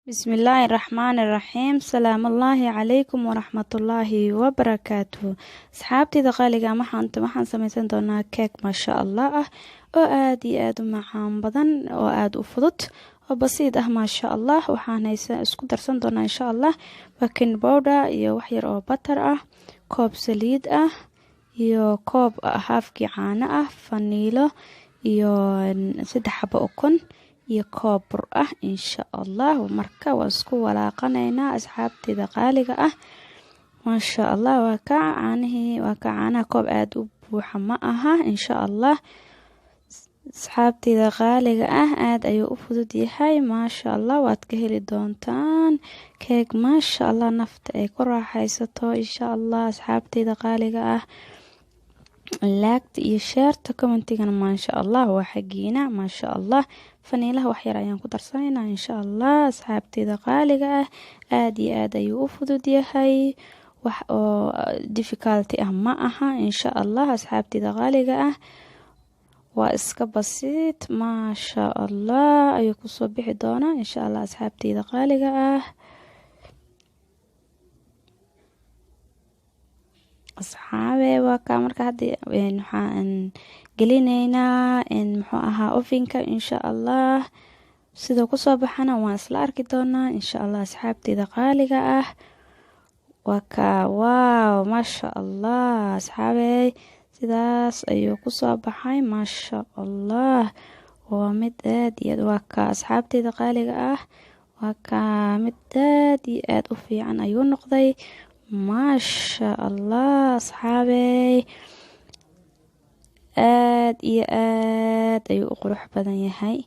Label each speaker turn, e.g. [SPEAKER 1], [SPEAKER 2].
[SPEAKER 1] بسم الله الرحمن الرحيم سلام الله عليكم ورحمة الله وبركاته أصحابتي دقالقة maxaan samaysan doonaa keeg maasha Allah ah oo aad iyo aad u macaan badan oo aad u fudud oo basiid ah maasha Allah waxaan isku darsan doonaa insha Allah baking powder iyo wax yar oo butter ah koob saliid ah iyo koob haafkii caano ah faniilo iyo 3 xabo ukun iyo koob bur ah insha Allah marka waa isku walaaqanaynaa asxaabtida qaaliga ah maasha Allah waa ka caanaha koob aad u buuxa ma aha insha Allah asxaabtida qaaliga ah aad ayuu u fudud yahay maasha Allah waad ka heli doontaan keeg maasha Allah nafta ay ku raaxaysato insha Allah asxaabtida qaaliga ah laagta iyo sheerta commentigana maasha Allah waa xagiina maasha Allah faniilaha wax yar ayaan ku darsanaynaa insha Allah asxaabtida qaaliga ah aad iyo aad ayuu u fudud yahay wax oo difficulty ah ma aha insha Allah asxaabtida qaaliga ah waa iska basiid maasha Allah ayuu ku soo bixi doonaa insha Allah asxaabtida qaaliga ah asxaabe waa ka marka hadda waxaan gelinaynaa muxuu ahaa ovenka insha Allah sidoo ku soo baxana waan isla arki doonaa insha Allah asxaabtida qaaliga ah waa ka waaw maasha Allah asxaabe sidaas ayuu ku soo baxay maasha Allah waa mid aad iyo aad waa ka asxaabtida qaaliga ah waa ka mid aad iyo aad u fiican ayuu noqday maasha Allah asxaabey aad iyo aad ayuu u qurux badan yahay